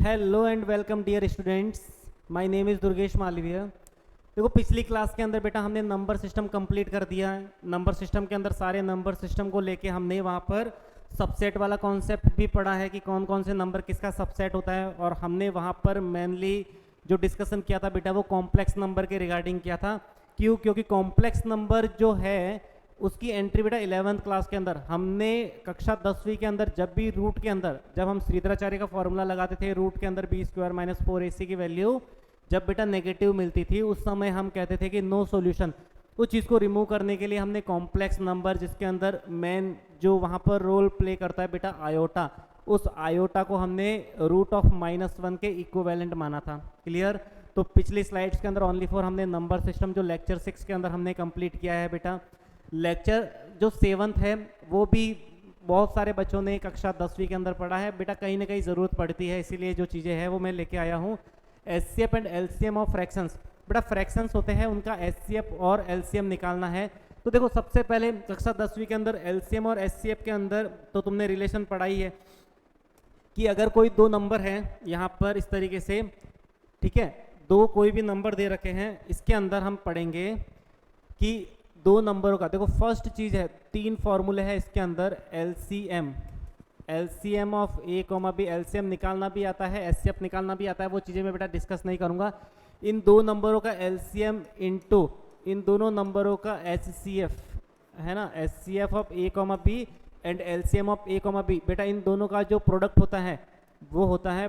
Hello and welcome dear students, my name is Durgesh Malviya. देखो पिछली class के अंदर बेटा हमने नंबर सिस्टम कंप्लीट कर दिया है। नंबर सिस्टम के अंदर सारे नंबर सिस्टम को लेके हमने वहाँ पर सबसेट वाला कॉन्सेप्ट भी पढ़ा है कि कौन कौन से नंबर किसका सबसेट होता है, और हमने वहाँ पर मेनली जो डिस्कशन किया था बेटा वो कॉम्प्लेक्स नंबर के रिगार्डिंग किया था। क्यों? क्योंकि कॉम्प्लेक्स नंबर जो है उसकी एंट्री बेटा 11th क्लास के अंदर हमने कक्षा 10वीं के अंदर जब भी रूट के अंदर जब हम श्रीधराचार्य का फॉर्मूला लगाते थे रूट के अंदर बी स्क्वायर माइनस 4ac की वैल्यू जब बेटा नेगेटिव मिलती थी उस समय हम कहते थे कि नो सॉल्यूशन। उस चीज़ को रिमूव करने के लिए हमने कॉम्प्लेक्स नंबर जिसके अंदर मेन जो वहाँ पर रोल प्ले करता है बेटा आयोटा, उस आयोटा को हमने √(-1) के इक्विवेलेंट माना था। क्लियर? तो पिछली स्लाइड्स के अंदर ओनली फॉर हमने नंबर सिस्टम जो लेक्चर 6 के अंदर हमने कंप्लीट किया है बेटा। लेक्चर जो 7th है वो भी बहुत सारे बच्चों ने कक्षा 10वीं के अंदर पढ़ा है बेटा, कहीं ना कहीं ज़रूरत पड़ती है, इसीलिए जो चीज़ें हैं वो मैं लेके आया हूँ। HCF and LCM of fractions, बेटा फ्रैक्शंस होते हैं उनका एचसीएफ और एलसीएम निकालना है। तो देखो सबसे पहले कक्षा 10वीं के अंदर एलसीएम और एचसीएफ के अंदर तो तुमने रिलेशन पढ़ाई है कि अगर कोई दो नंबर है यहाँ पर इस तरीके से, ठीक है, दो कोई भी नंबर दे रखे हैं, इसके अंदर हम पढ़ेंगे कि दो नंबरों का देखो फर्स्ट चीज़ है, तीन फॉर्मूले हैं इसके अंदर। LCM of a, b, LCM निकालना भी आता है, एचसीएफ निकालना भी आता है, वो चीज़ें मैं बेटा डिस्कस नहीं करूंगा। इन दो नंबरों का एलसीएम इनटू इन दोनों नंबरों का एचसीएफ है ना, HCF of a, b and LCM of a, b, बेटा इन दोनों का जो प्रोडक्ट होता है वो होता है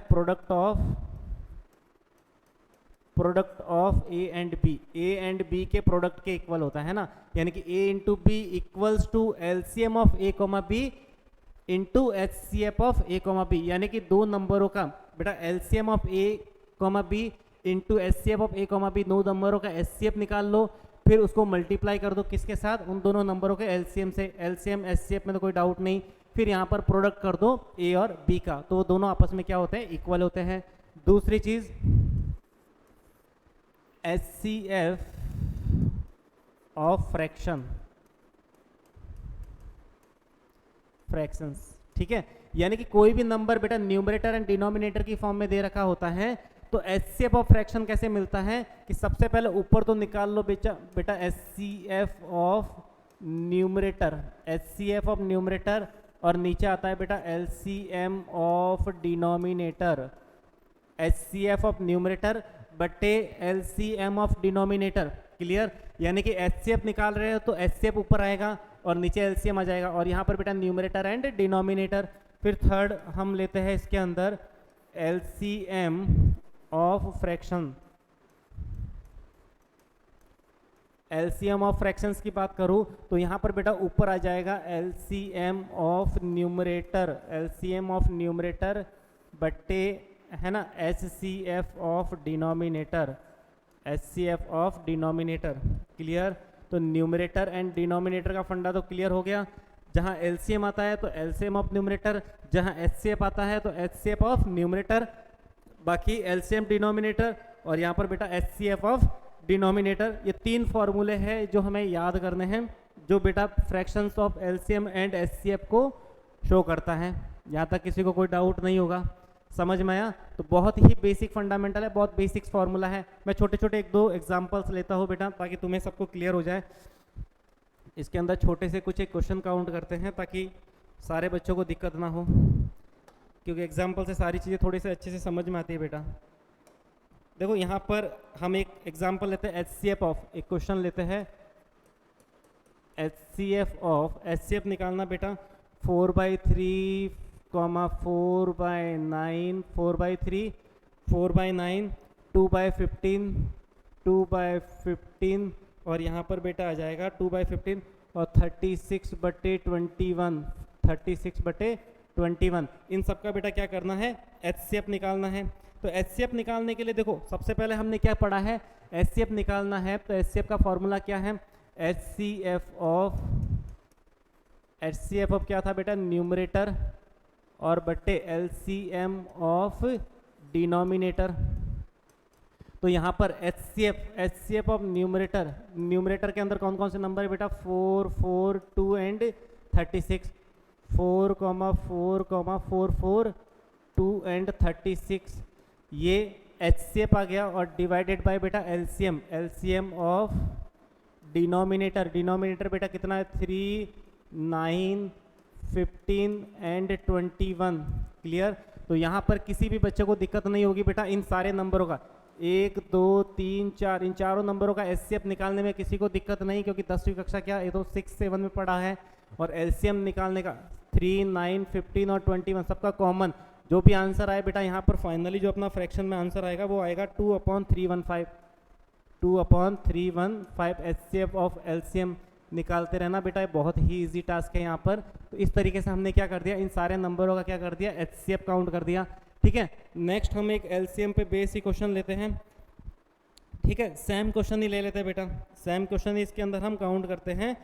product of A and B के प्रोडक्ट के इक्वल होता है ना, यानी कि a into B equals to LCM of a, b into HCF of a, b, यानी कि दो नंबरों का बेटा LCM of a, b into HCF of a, b, दो नंबरों का एचसीएफ निकाल लो, फिर उसको मल्टीप्लाई कर दो किसके साथ, उन दोनों नंबरों के एलसीएम से। एलसीएम एचसीएफ में तो कोई डाउट नहीं, फिर यहाँ पर प्रोडक्ट कर दो a और b का, तो वो दोनों आपस में क्या होते हैं, इक्वल होते हैं। दूसरी चीज HCF ऑफ फ्रैक्शंस, ठीक है, यानी कि कोई भी नंबर बेटा न्यूमरेटर एंड डिनोमिनेटर की फॉर्म में दे रखा होता है तो HCF ऑफ फ्रैक्शन कैसे मिलता है कि सबसे पहले ऊपर तो निकाल लो बेटा HCF ऑफ न्यूमरेटर, और नीचे आता है बेटा LCM of denominator. HCF of numerator बटे LCM ऑफ डिनोमिनेटर। क्लियर? यानी कि HCF निकाल रहे हो तो HCF ऊपर आएगा और नीचे LCM आ जाएगा, और यहाँ पर बेटा न्यूमरेटर एंड डिनोमिनेटर। फिर थर्ड हम लेते हैं इसके अंदर LCM of fraction. LCM of fractions की बात करूँ तो यहाँ पर बेटा ऊपर आ जाएगा LCM ऑफ न्यूमरेटर बट्टे है ना HCF ऑफ डिनोमिनेटर। क्लियर? तो न्यूमरेटर एंड डिनोमिनेटर का फंडा तो क्लियर हो गया। जहाँ LCM आता है तो LCM ऑफ न्यूमरेटर, जहाँ HCF आता है तो HCF ऑफ न्यूमरेटर, बाकी LCM डिनोमिनेटर, और यहाँ पर बेटा HCF ऑफ डिनोमिनेटर। ये तीन फॉर्मूले हैं जो हमें याद करने हैं, जो बेटा fractions of LCM and HCF को शो करता है। यहाँ तक किसी को कोई डाउट नहीं होगा, समझ में आया? तो बहुत ही बेसिक फंडामेंटल है, बहुत बेसिक फार्मूला है। मैं छोटे छोटे एक दो एग्जांपल्स लेता हूँ बेटा ताकि तुम्हें सबको क्लियर हो जाए। इसके अंदर छोटे से कुछ एक क्वेश्चन काउंट करते हैं ताकि सारे बच्चों को दिक्कत ना हो, क्योंकि एग्जाम्पल से सारी चीज़ें थोड़ी से अच्छे से समझ में आती है बेटा। देखो यहाँ पर हम एक एग्जाम्पल लेते हैं HCF ऑफ, एक क्वेश्चन लेते हैं HCF निकालना बेटा 4/3, 4/9, 4/3, 4/9, 2/15, 2/15, और यहाँ पर बेटा आ जाएगा 2/15 और 36/21। इन सब का बेटा क्या करना है, HCF निकालना है। तो HCF निकालने के लिए देखो सबसे पहले हमने क्या पढ़ा है, HCF निकालना है तो HCF का फॉर्मूला क्या है, HCF ऑफ क्या था बेटा, न्यूमरेटर और बट्टे LCM ऑफ डिनोमिनेटर। तो यहाँ पर HCF ऑफ न्यूमरेटर के अंदर कौन कौन से नंबर है बेटा, 4, 4, 2 एंड 36। 4, 4, 4, 4, 2 एंड 36, ये HCF आ गया, और डिवाइडेड बाय बेटा LCM, LCM of denominator, denominator बेटा कितना है 3, 9, 15 एंड 21। क्लियर। तो यहाँ पर किसी भी बच्चे को दिक्कत नहीं होगी बेटा इन सारे नंबरों का, 1, 2, 3, 4, इन चारों नंबरों का HCF निकालने में किसी को दिक्कत नहीं, क्योंकि 10वीं कक्षा क्या ये तो 6, 7 में पढ़ा है। और LCM निकालने का 3, 9, 15 और 21 सबका कॉमन, जो भी आंसर आए बेटा यहाँ पर फाइनली जो अपना फ्रैक्शन में आंसर आएगा वो आएगा 2/315, 2/315 HCF ऑफ LCM निकालते रहना बेटा, ये बहुत ही इजी टास्क है यहाँ पर। तो इस तरीके से हमने क्या कर दिया, इन सारे नंबरों का क्या कर दिया, HCF काउंट कर दिया। ठीक है, नेक्स्ट हम एक LCM पे बेसिक क्वेश्चन लेते हैं। ठीक है, सेम क्वेश्चन ही ले लेते हैं बेटा, सेम क्वेश्चन इसके अंदर हम काउंट करते हैं।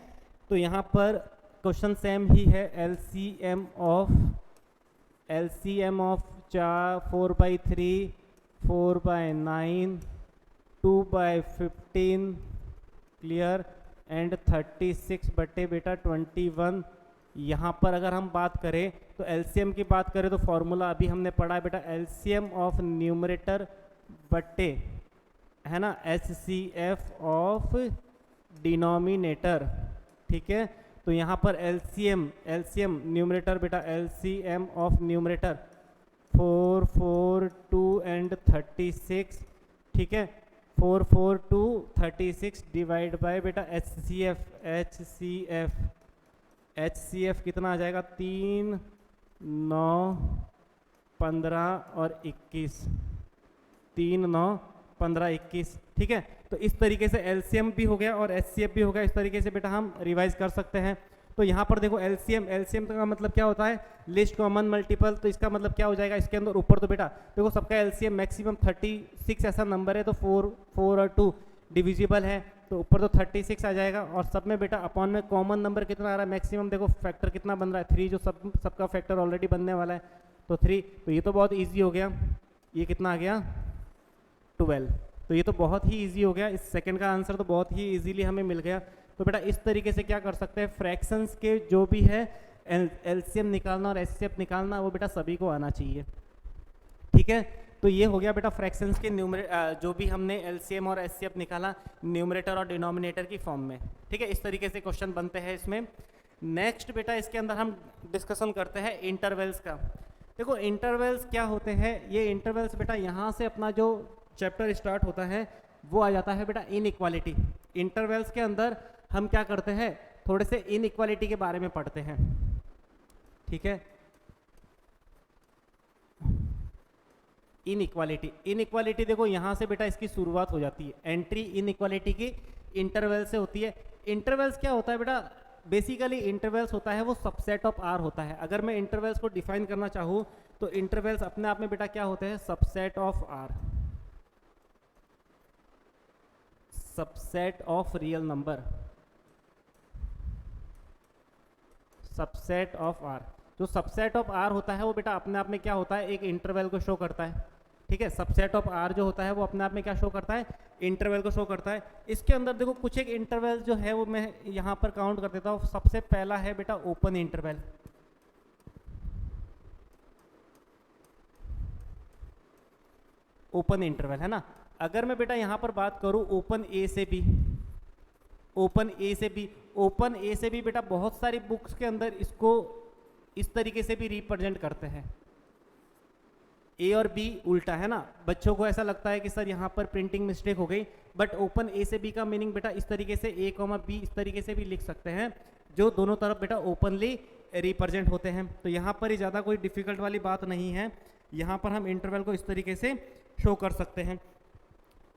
तो यहाँ पर क्वेश्चन सेम ही है, LCM ऑफ 4/3, 4/9, 2/15, क्लियर, एंड 36 बटे बेटा 21। यहाँ पर अगर हम बात करें तो LCM की बात करें तो फॉर्मूला अभी हमने पढ़ा है बेटा, LCM ऑफ न्यूमरेटर बटे है ना HCF ऑफ डिनोमिनेटर। ठीक है, तो यहाँ पर LCM न्यूमरेटर बेटा, LCM ऑफ न्यूमरेटर 4, 4, 2 एंड 36। ठीक है, 4, 4, 2, 36 डिवाइड बाय बेटा HCF कितना आ जाएगा, 3, 9, 15 और 21, 3, 9, 15, 21। ठीक है, तो इस तरीके से LCM भी हो गया और HCF भी हो गया। इस तरीके से बेटा हम रिवाइज कर सकते हैं। तो यहाँ पर देखो LCM का मतलब क्या होता है, लिस्ट कॉमन मल्टीपल। तो इसका मतलब क्या हो जाएगा, इसके अंदर ऊपर तो बेटा देखो सबका LCM मैक्सिमम 36 ऐसा नंबर है, तो 4 और 2 डिविजिबल है, तो ऊपर तो 36 आ जाएगा। और सब में बेटा अपॉन में कॉमन नंबर कितना आ रहा है, मैक्सिमम देखो फैक्टर कितना बन रहा है 3, जो सबका फैक्टर ऑलरेडी बनने वाला है तो 3। तो ये तो बहुत ईजी हो गया, ये कितना आ गया 12। तो ये तो बहुत ही ईजी हो गया, इस सेकंड का आंसर तो बहुत ही ईजीली हमें मिल गया। तो बेटा इस तरीके से क्या कर सकते हैं, फ्रैक्शंस के जो भी है LCM निकालना और HCF निकालना वो बेटा सभी को आना चाहिए। ठीक है, तो ये हो गया बेटा फ्रैक्शंस के जो भी हमने LCM और HCF निकाला न्यूमरेटर और डिनोमिनेटर की फॉर्म में। ठीक है, इस तरीके से क्वेश्चन बनते हैं इसमें। नेक्स्ट बेटा इसके अंदर हम डिस्कशन करते हैं इंटरवल्स का। देखो इंटरवल्स क्या होते हैं, ये इंटरवल्स बेटा यहाँ से अपना जो चैप्टर स्टार्ट होता है वो आ जाता है बेटा इनइक्वालिटी। इंटरवल्स के अंदर हम क्या करते हैं, थोड़े से इनइक्वालिटी के बारे में पढ़ते हैं। ठीक है, इनइक्वालिटी देखो यहाँ से बेटा इसकी शुरुआत हो जाती है, एंट्री इनइक्वालिटी की इंटरवल से होती है। इंटरवल्स क्या होता है बेटा, बेसिकली इंटरवल्स होता है वो सबसेट ऑफ आर होता है। अगर मैं इंटरवल्स को डिफाइन करना चाहूँ तो इंटरवल्स अपने आप में बेटा क्या होते हैं, subset of R, subset of real number, subset of R. जो सबसेट ऑफ आर होता है वो बेटा अपने आप में क्या होता है, एक इंटरवल को शो करता है। ठीक है, सबसेट ऑफ आर जो होता है वो अपने आप में क्या शो करता है, इंटरवल को शो करता है। इसके अंदर देखो कुछ एक इंटरवल जो है वो मैं यहाँ पर काउंट कर देता हूँ। सबसे पहला है बेटा ओपन इंटरवल। ओपन इंटरवल है ना। अगर मैं बेटा यहाँ पर बात करूँ ओपन ए से बी, ओपन ए से बी बेटा बहुत सारी बुक्स के अंदर इसको इस तरीके से भी रिप्रेजेंट करते हैं, ए और बी उल्टा है ना। बच्चों को ऐसा लगता है कि सर यहाँ पर प्रिंटिंग मिस्टेक हो गई, बट ओपन ए से बी का मीनिंग बेटा इस तरीके से ए कॉमा बी इस तरीके से भी लिख सकते हैं, जो दोनों तरफ बेटा ओपनली रिप्रेजेंट होते हैं। तो यहाँ पर ही ज़्यादा कोई डिफिकल्ट वाली बात नहीं है, यहाँ पर हम इंटरवल को इस तरीके से शो कर सकते हैं।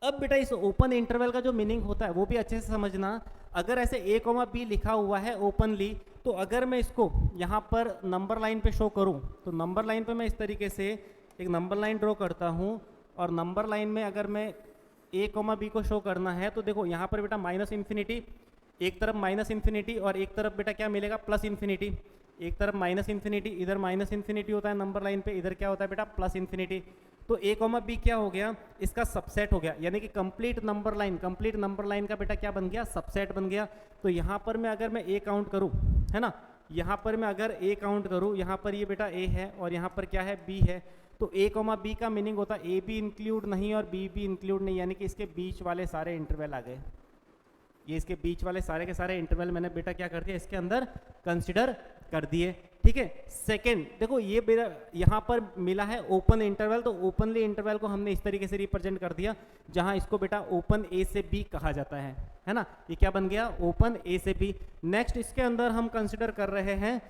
अब बेटा इस ओपन इंटरवल का जो मीनिंग होता है वो भी अच्छे से समझना। अगर ऐसे ए कॉमा बी लिखा हुआ है ओपनली, तो अगर मैं इसको यहाँ पर नंबर लाइन पे शो करूँ तो नंबर लाइन पे मैं इस तरीके से एक नंबर लाइन ड्रॉ करता हूँ, और नंबर लाइन में अगर मैं ए कॉमा बी को शो करना है तो देखो यहाँ पर बेटा माइनस इन्फिनिटी, एक तरफ माइनस इन्फिनिटी और एक तरफ बेटा क्या मिलेगा, प्लस इन्फिनिटी। एक तरफ माइनस इन्फिनिटी, इधर माइनस इन्फिनिटी होता है नंबर लाइन पे, इधर क्या होता है बेटा प्लस इन्फिनिटी। तो ए कॉमा बी क्या हो गया, इसका सबसेट हो गया, यानी कि कंप्लीट नंबर लाइन का बेटा क्या बन गया, सबसेट बन गया। तो यहाँ पर मैं अगर मैं ए काउंट करूँ है ना, यहाँ पर मैं अगर ए काउंट करूँ, यहाँ पर ये बेटा ए है और यहाँ पर क्या है बी है, तो ए कॉमा बी का मीनिंग होता है ए भी इंक्लूड नहीं और बी भी इंक्लूड नहीं, यानी कि इसके बीच वाले सारे इंटरवल आ गए। ये इसके बीच वाले सारे के सारे इंटरवल मैंने बेटा क्या कर दिया, इसके अंदर कंसिडर कर दिए। ठीक है, सेकंड देखो ये मेरा यहाँ पर मिला है ओपन इंटरवल, तो ओपनली इंटरवल को हमने इस तरीके से रिप्रेजेंट कर दिया जहाँ इसको बेटा ओपन ए से बी कहा जाता है ना। ये क्या बन गया, ओपन ए से बी। नेक्स्ट इसके अंदर हम कंसिडर कर रहे हैं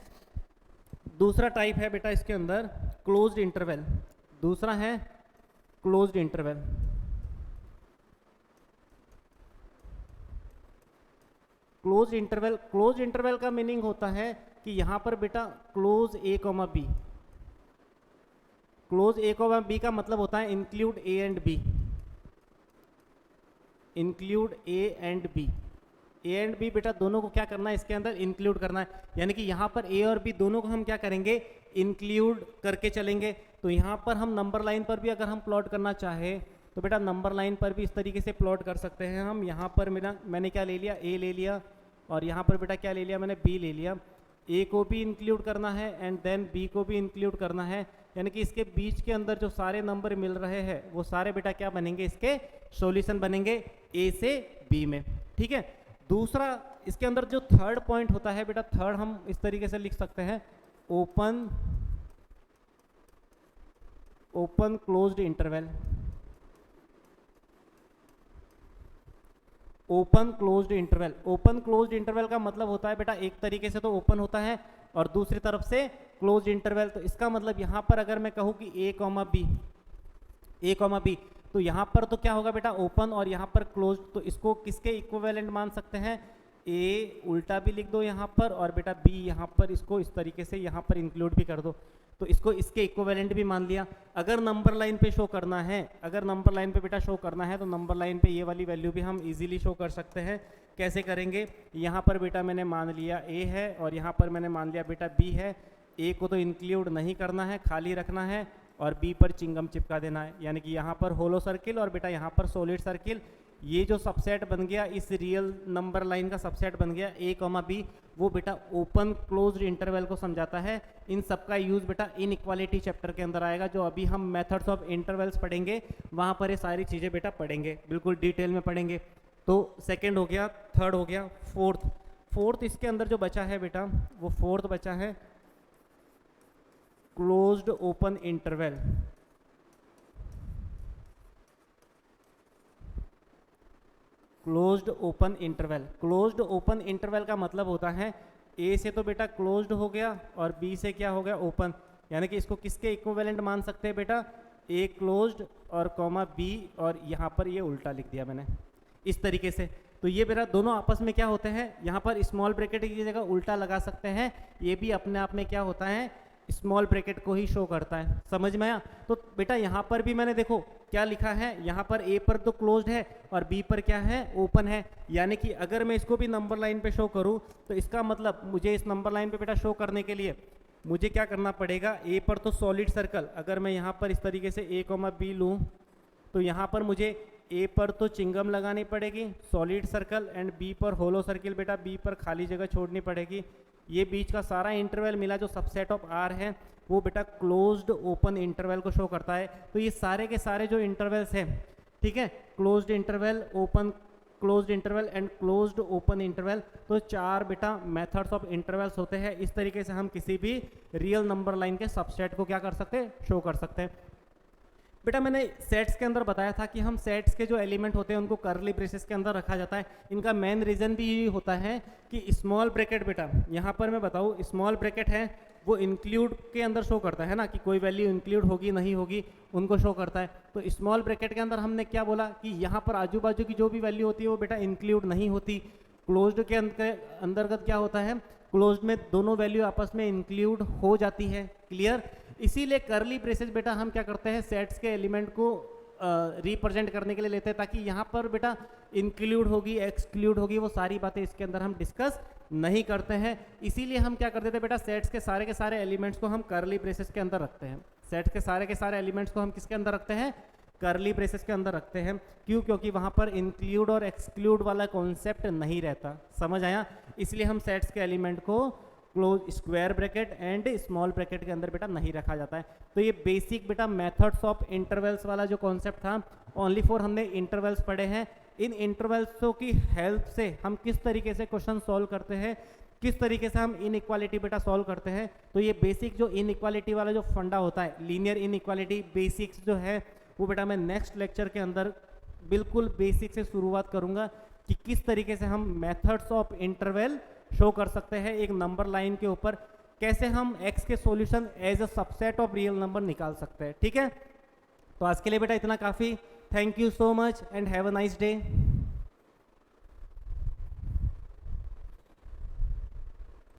दूसरा टाइप है बेटा इसके अंदर क्लोज्ड इंटरवल, दूसरा है क्लोज्ड इंटरवल। क्लोज इंटरवल का मीनिंग होता है कि यहां पर बेटा close A comma B, close A comma B का मतलब होता है include A and B, include A and B. A and B बेटा दोनों को क्या करना है, इसके अंदर इंक्लूड करना है, यानी कि यहाँ पर ए और बी दोनों को हम क्या करेंगे, इंक्लूड करके चलेंगे। तो यहाँ पर हम नंबर लाइन पर भी अगर हम प्लॉट करना चाहे तो बेटा नंबर लाइन पर भी इस तरीके से प्लॉट कर सकते हैं हम। यहाँ पर मैंने क्या ले लिया, ए ले लिया, और यहाँ पर बेटा क्या ले लिया मैंने, बी ले लिया। ए को भी इंक्लूड करना है एंड देन बी को भी इंक्लूड करना है, यानी कि इसके बीच के अंदर जो सारे नंबर मिल रहे हैं वो सारे बेटा क्या बनेंगे, इसके सॉल्यूशन बनेंगे ए से बी में। ठीक है, दूसरा इसके अंदर जो थर्ड पॉइंट होता है बेटा, थर्ड हम इस तरीके से लिख सकते हैं open closed interval. Open closed interval, open closed interval का मतलब होता है बेटा एक तरीके से तो ओपन होता है और दूसरी तरफ से क्लोज्ड इंटरवल। तो इसका मतलब यहाँ पर अगर मैं कहूँ कि ए कॉमा बी, तो यहाँ पर तो क्या होगा बेटा ओपन और यहाँ पर क्लोज, तो इसको किसके इक्विवेलेंट मान सकते हैं, ए उल्टा भी लिख दो यहाँ पर और बेटा बी यहाँ पर इसको इस तरीके से यहाँ पर इंक्लूड भी कर दो, तो इसको इसके इक्विवेलेंट भी मान लिया। अगर नंबर लाइन पे शो करना है, अगर नंबर लाइन पे बेटा शो करना है तो नंबर लाइन पे ये वाली वैल्यू भी हम इजीली शो कर सकते हैं। कैसे करेंगे, यहाँ पर बेटा मैंने मान लिया ए है और यहाँ पर मैंने मान लिया बेटा बी है। ए को तो इंक्लूड नहीं करना है, खाली रखना है, और बी पर चिंगम चिपका देना है, यानी कि यहाँ पर होलो सर्किल और बेटा यहाँ पर सॉलिड सर्किल। ये जो सबसेट बन गया इस रियल नंबर लाइन का सबसेट बन गया ए कॉमा बी, वो बेटा ओपन क्लोज्ड इंटरवल को समझाता है। इन सब का यूज़ बेटा इनइक्वालिटी चैप्टर के अंदर आएगा, जो अभी हम मेथड्स ऑफ इंटरवल्स पढ़ेंगे वहाँ पर ये सारी चीज़ें बेटा पढ़ेंगे, बिल्कुल डिटेल में पढ़ेंगे। तो सेकेंड हो गया, थर्ड हो गया, फोर्थ इसके अंदर जो बचा है बेटा वो फोर्थ बचा है closed open interval. Closed open interval, closed open interval का मतलब होता है ए से तो बेटा क्लोज्ड हो गया और बी से क्या हो गया ओपन, यानी कि इसको किसके इक्विवेलेंट मान सकते हैं बेटा, ए क्लोज्ड और कॉमा बी, और यहाँ पर ये उल्टा लिख दिया मैंने इस तरीके से। तो ये बेटा दोनों आपस में क्या होते हैं, यहाँ पर स्मॉल ब्रैकेट की जगह उल्टा लगा सकते हैं, ये भी अपने आप में क्या होता है, स्मॉल ब्रैकेट को ही शो करता है। समझ में आया। तो बेटा यहाँ पर भी मैंने देखो क्या लिखा है, यहाँ पर ए पर तो क्लोज्ड है और बी पर क्या है, ओपन है, यानी कि अगर मैं इसको भी नंबर लाइन पे शो करूँ तो इसका मतलब मुझे इस नंबर लाइन पे बेटा शो करने के लिए मुझे क्या करना पड़ेगा, ए पर तो सॉलिड सर्कल, अगर मैं यहाँ पर इस तरीके से ए कॉमा बी लूँ तो यहाँ पर मुझे ए पर तो चिंगम लगानी पड़ेगी सॉलिड सर्कल, एंड बी पर होलो सर्किल, बेटा बी पर खाली जगह छोड़नी पड़ेगी। ये बीच का सारा इंटरवल मिला जो सबसेट ऑफ आर है वो बेटा क्लोज्ड ओपन इंटरवल को शो करता है। तो ये सारे के सारे जो इंटरवल्स हैं, ठीक है, closed interval, open closed interval and closed open interval, तो चार बेटा मेथड्स ऑफ इंटरवल्स होते हैं। इस तरीके से हम किसी भी रियल नंबर लाइन के सबसेट को क्या कर सकते हैं, शो कर सकते हैं। बेटा मैंने सेट्स के अंदर बताया था कि हम सेट्स के जो एलिमेंट होते हैं उनको कर्ली ब्रेसेस के अंदर रखा जाता है। इनका मेन रीज़न भी यही होता है कि स्मॉल ब्रैकेट, बेटा यहाँ पर मैं बताऊँ स्मॉल ब्रैकेट है वो इंक्लूड के अंदर शो करता है ना, कि कोई वैल्यू इंक्लूड होगी नहीं होगी उनको शो करता है। तो स्मॉल ब्रैकेट के अंदर हमने क्या बोला कि यहाँ पर आजू बाजू की जो भी वैल्यू होती है वो बेटा इंक्लूड नहीं होती। क्लोज्ड के अंतर्गत क्या होता है, क्लोज्ड में दोनों वैल्यू आपस में इंक्लूड हो जाती है। क्लियर। इसीलिए कर्ली ब्रेसेस बेटा हम क्या करते हैं, सेट्स के एलिमेंट को रिप्रेजेंट करने के लिए लेते हैं, ताकि यहाँ पर बेटा इंक्लूड होगी एक्सक्लूड होगी वो सारी बातें इसके अंदर हम डिस्कस नहीं करते हैं। इसीलिए हम क्या करते थे बेटा, सेट्स के सारे एलिमेंट्स को हम कर्ली ब्रेसेस के अंदर रखते हैं। सेट्स के सारे एलिमेंट्स को हम किसके अंदर रखते हैं, कर्ली ब्रेसेस के अंदर रखते हैं। क्यों, क्योंकि वहाँ पर इंक्लूड और एक्सक्लूड वाला कॉन्सेप्ट नहीं रहता। समझ आया। इसलिए हम सेट्स के एलिमेंट को close square bracket and small bracket के अंदर बेटा नहीं रखा जाता है। तो ये बेसिक बेटा मेथड्स ऑफ इंटरवल्स वाला जो कॉन्सेप्ट था, ओनली फॉर हमने इंटरवल्स पढ़े हैं। इन इंटरवल्सों की हेल्प से हम किस तरीके से क्वेश्चन सॉल्व करते हैं, किस तरीके से हम इनइक्वालिटी बेटा सॉल्व करते हैं। तो ये बेसिक जो इनइक्वालिटी वाला जो फंडा होता है, लीनियर इनइक्वालिटी बेसिक्स जो है वो बेटा मैं नेक्स्ट लेक्चर के अंदर बिल्कुल बेसिक से शुरुआत करूंगा कि किस तरीके से हम मेथड्स ऑफ इंटरवल शो कर सकते हैं एक नंबर लाइन के ऊपर, कैसे हम x के solution as a subset of real number निकाल सकते हैं। ठीक है, तो आज के लिए बेटा इतना काफ़ी। Thank you so much and have a nice day.